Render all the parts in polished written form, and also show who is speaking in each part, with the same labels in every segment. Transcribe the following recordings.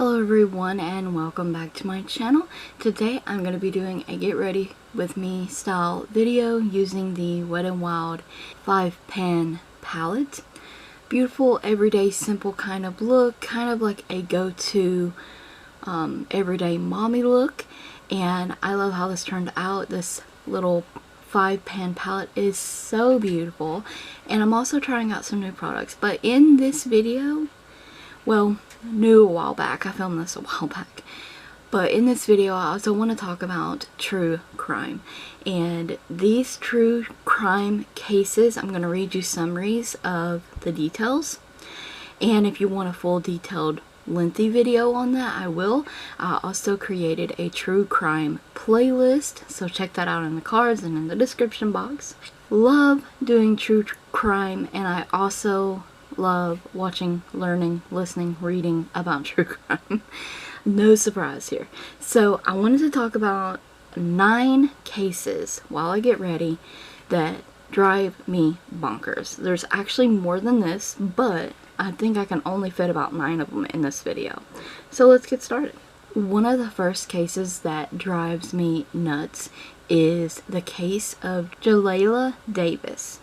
Speaker 1: Hello everyone and welcome back to my channel. Today I'm going to be doing a get ready with me style video using the Wet n Wild 5-pan palette. Beautiful, everyday, simple kind of look, kind of like a go-to everyday mommy look, and I love how this turned out. This little 5-pan palette is so beautiful, and I'm also trying out some new products, but in this video, well, new a while back, I filmed this a while back, but in this video I also want to talk about true crime. And these true crime cases, I'm going to read you summaries of the details, and if you want a full detailed lengthy video on that, I will. I also created a true crime playlist, so check that out in the cards and in the description box. Love doing true crime, and I also love watching, learning, listening, reading about true crime. No surprise here. So I wanted to talk about 9 cases while I get ready that drive me bonkers. There's actually more than this, but I think I can only fit about 9 of them in this video. So let's get started. One of the first cases that drives me nuts is the case of Jalayla Davis.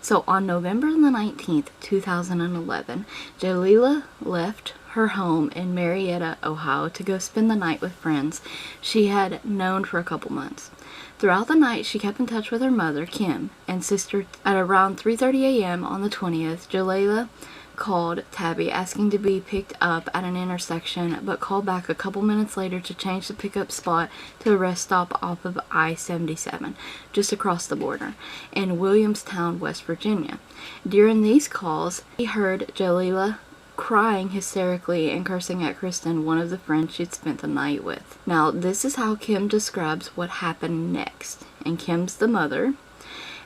Speaker 1: So on November the 19th, 2011, Jalayla left her home in Marietta, Ohio to go spend the night with friends she had known for a couple months. Throughout the night, she kept in touch with her mother, Kim, and sister. At around 3:30 a.m. on the 20th, Jalayla called Tabby asking to be picked up at an intersection, but called back a couple minutes later to change the pickup spot to a rest stop off of I-77, just across the border, in Williamstown, West Virginia. During these calls, he heard Jalayla crying hysterically and cursing at Kristen, one of the friends she'd spent the night with. Now, this is how Kim describes what happened next, and Kim's the mother,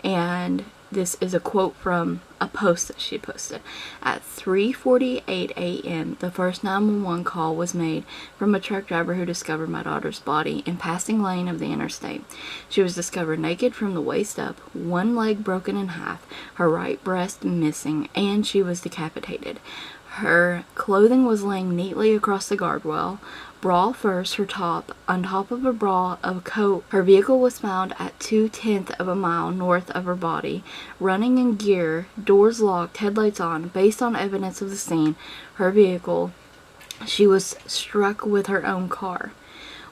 Speaker 1: and this is a quote from a post that she posted. At 3:48 a.m., the first 911 call was made from a truck driver who discovered my daughter's body in passing lane of the interstate. She was discovered naked from the waist up, one leg broken in half, her right breast missing, and she was decapitated. Her clothing was laying neatly across the guardrail. Bra first, her top, on top of a bra, a coat. Her vehicle was found at 2/10 of a mile north of her body, running in gear, doors locked, headlights on. Based on evidence of the scene, her vehicle, she was struck with her own car.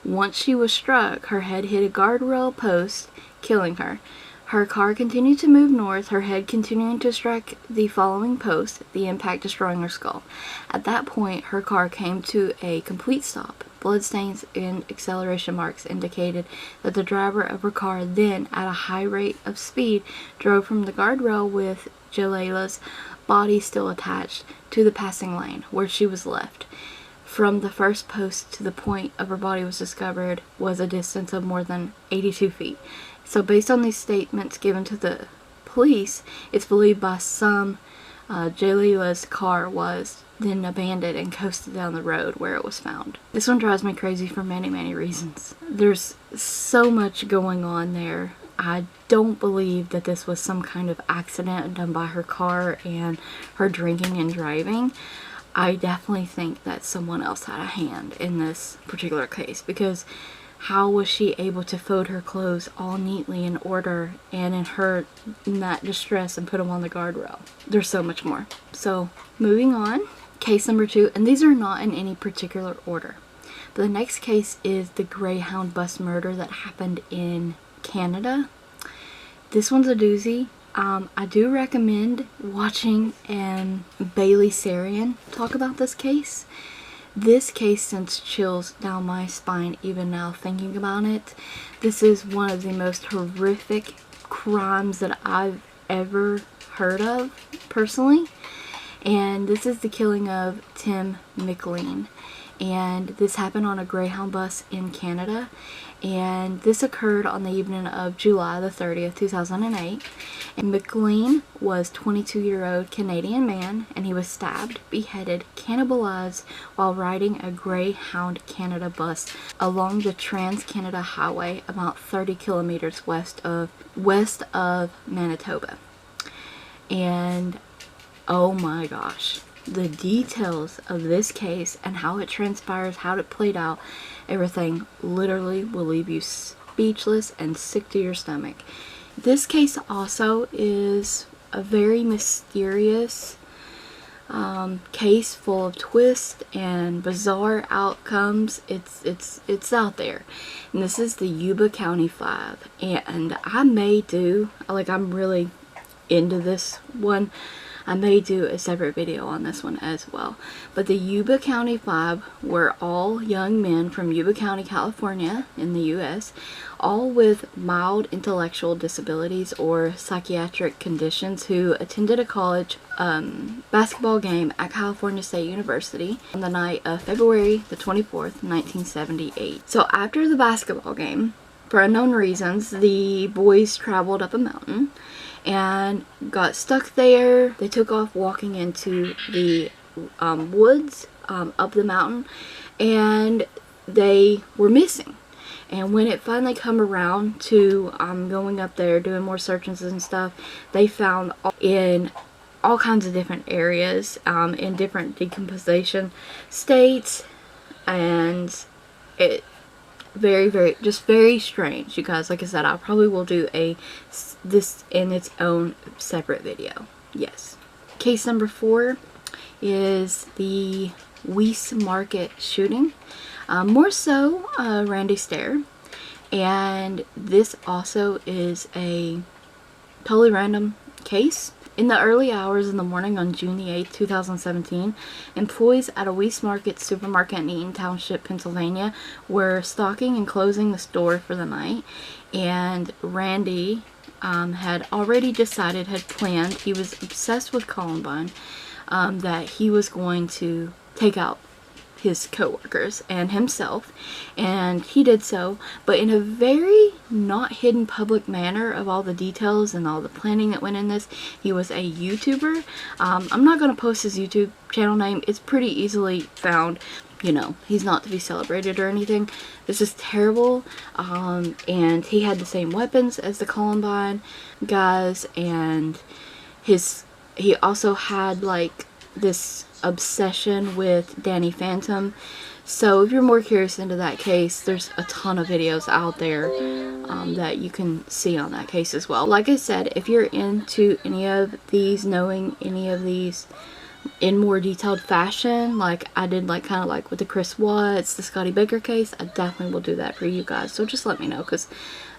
Speaker 1: Once she was struck, her head hit a guardrail post, killing her. Her car continued to move north, her head continuing to strike the following post, the impact destroying her skull. At that point, her car came to a complete stop. Bloodstains and acceleration marks indicated that the driver of her car then, at a high rate of speed, drove from the guardrail with Jalayla's body still attached to the passing lane, where she was left. From the first post to the point of her body was discovered was a distance of more than 82 feet. So based on these statements given to the police, it's believed by some Jalayla's car was then abandoned and coasted down the road where it was found. This one drives me crazy for many, many reasons. There's so much going on there. I don't believe that this was some kind of accident done by her car and her drinking and driving. I definitely think that someone else had a hand in this particular case, because how was she able to fold her clothes all neatly in order and in that distress and put them on the guardrail? There's so much more. So moving on, case number 2, and these are not in any particular order, but the next case is the GreyHound Bus murder that happened in Canada. This one's a doozy. I do recommend watching Bailey Sarian talk about this case. This case sends chills down my spine even now thinking about it. This is one of the most horrific crimes that I've ever heard of personally, and this is the killing of Tim McLean. And this happened on a GreyHound bus in Canada, and this occurred on the evening of July the 30th, 2008. And McLean was a 22-year-old Canadian man, and he was stabbed, beheaded, cannibalized while riding a GreyHound Canada bus along the Trans-Canada Highway about 30 kilometers west of Manitoba. And oh my gosh, the details of this case and how it transpires, how it played out, everything literally will leave you speechless and sick to your stomach. This case also is a very mysterious case full of twists and bizarre outcomes. It's out there, and this is the Yuba County 5, and I may do, like, I'm really into this one, I may do a separate video on this one as well. But the Yuba County 5 were all young men from Yuba County, California in the US, all with mild intellectual disabilities or psychiatric conditions, who attended a college basketball game at California State University on the night of February the 24th, 1978. So after the basketball game, for unknown reasons, the boys traveled up a mountain and got stuck there. They took off walking into the woods up the mountain, and they were missing. And when it finally come around to going up there, doing more searches and stuff, they found in all kinds of different areas, in different decomposition states, and it just very strange, you guys. Like I said, I probably will do this in its own separate video. Yes. Case number 4 is the Weis Market shooting. More so Randy Stair. And this also is a totally random case. In the early hours in the morning on June the 8th, 2017, employees at a Weis Market supermarket in Eaton Township, Pennsylvania were stocking and closing the store for the night. And Randy had already decided, had planned, he was obsessed with Columbine, that he was going to take out his co-workers and himself, and he did so, but in a very not hidden public manner of all the details and all the planning that went in this. He was a YouTuber. I'm not going to post his YouTube channel name. It's pretty easily found. You know, he's not to be celebrated or anything. This is terrible. And he had the same weapons as the Columbine guys, and he also had like this obsession with Danny Phantom. So if you're more curious into that case, there's a ton of videos out there that you can see on that case as well. Like I said, if you're into any of these, knowing any of these in more detailed fashion, like I did, like kind of like with the Chris Watts, the Scotty Baker case, I definitely will do that for you guys. So just let me know, because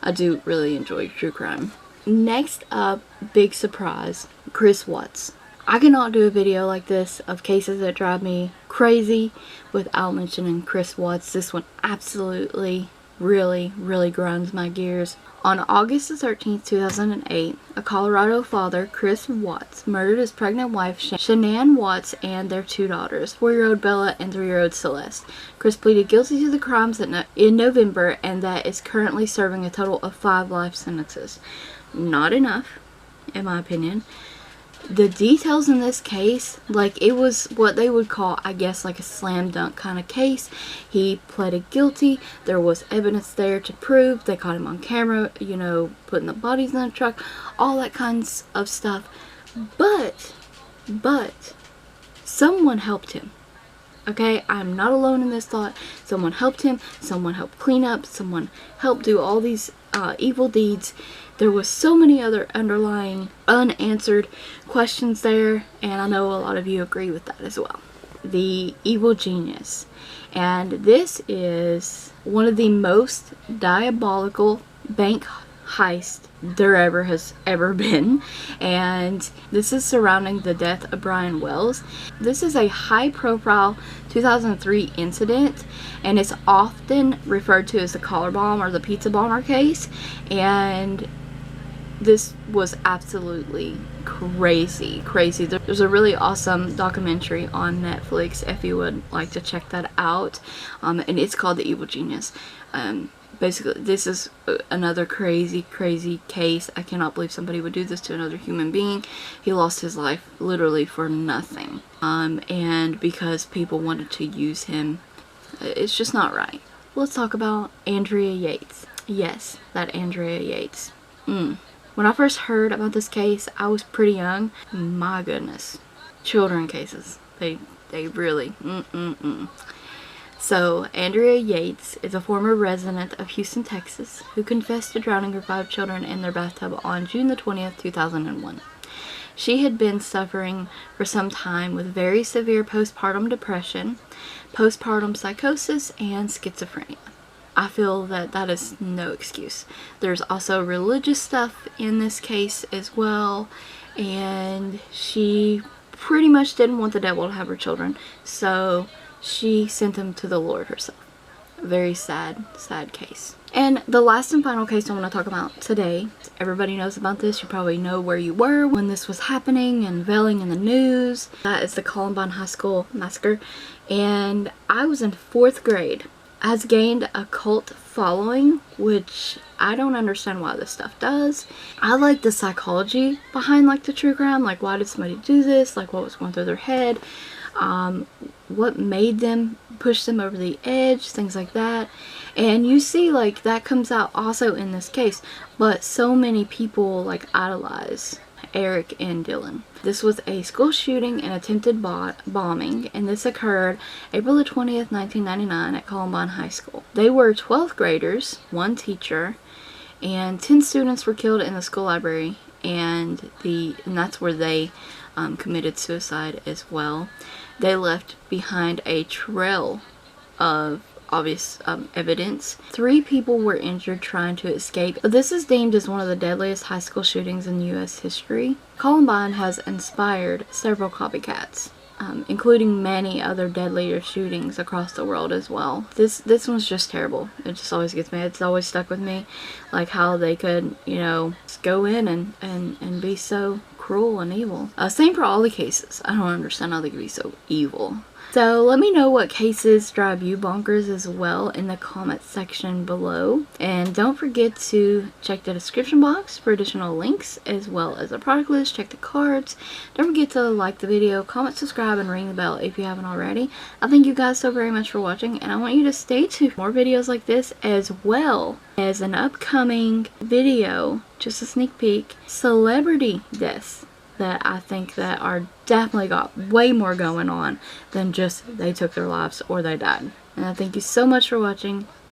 Speaker 1: I do really enjoy true crime. Next up, big surprise, Chris Watts. I cannot do a video like this of cases that drive me crazy without mentioning Chris Watts. This one absolutely, really grinds my gears. On August the 13th, 2008, a Colorado father, Chris Watts, murdered his pregnant wife, Shanann Watts, and their 2 daughters, 4-year-old Bella and 3-year-old Celeste. Chris pleaded guilty to the crimes in November, and that is currently serving a total of 5 life sentences. Not enough, in my opinion. The details in this case, like, it was what they would call, I guess, like a slam dunk kind of case. He pleaded guilty. There was evidence there to prove. They caught him on camera, you know, putting the bodies in the truck, all that kinds of stuff. But someone helped him. Okay, I'm not alone in this thought. Someone helped him. Someone helped clean up. Someone helped do all these evil deeds. There was so many other underlying unanswered questions there, and I know a lot of you agree with that as well. The evil genius. And this is one of the most diabolical bank heists there has ever been, and this is surrounding the death of Brian Wells. This is a high-profile 2003 incident, and it's often referred to as the collar bomb or the pizza bomber case, and this was absolutely crazy. There's a really awesome documentary on Netflix if you would like to check that out, and it's called The Evil Genius. Basically, this is another crazy case. I cannot believe somebody would do this to another human being. He lost his life literally for nothing, and because people wanted to use him. It's just not right. Let's talk about Andrea Yates. Yes, that Andrea Yates. When I first heard about this case, I was pretty young. My goodness. Children cases. They really, So, Andrea Yates is a former resident of Houston, Texas, who confessed to drowning her 5 children in their bathtub on June the 20th, 2001. She had been suffering for some time with very severe postpartum depression, postpartum psychosis, and schizophrenia. I feel that that is no excuse. There's also religious stuff in this case as well, and she pretty much didn't want the devil to have her children, so she sent them to the Lord herself. Very sad, sad case. And the last and final case I want to talk about today, everybody knows about this. You probably know where you were when this was happening and unveiling in the news. That is the Columbine High School massacre. And I was in 4th grade. Has gained a cult following, which I don't understand why this stuff does. I like the psychology behind like the true crime, like why did somebody do this, like what was going through their head, what made them push them over the edge, things like that. And you see like that comes out also in this case, but so many people like idolize Eric and Dylan. This was a school shooting and attempted bombing, and this occurred April the 20th, 1999 at Columbine High School. They were 12th graders, 1 teacher, and 10 students were killed in the school library, and that's where they committed suicide as well. They left behind a trail of obvious evidence. 3 people were injured trying to escape. This is deemed as one of the deadliest high school shootings in U.S. history. Columbine has inspired several copycats, including many other deadlier shootings across the world as well. This one's just terrible. It just always gets me. It's always stuck with me, like how they could, you know, just go in and be so cruel and evil. Same for all the cases. I don't understand how they could be so evil. So let me know what cases drive you bonkers as well in the comment section below. And don't forget to check the description box for additional links as well as a product list. Check the cards. Don't forget to like the video, comment, subscribe, and ring the bell if you haven't already. I thank you guys so very much for watching, and I want you to stay tuned for more videos like this, as well as an upcoming video, just a sneak peek, celebrity deaths that I think that are definitely got way more going on than just they took their lives or they died. And I thank you so much for watching.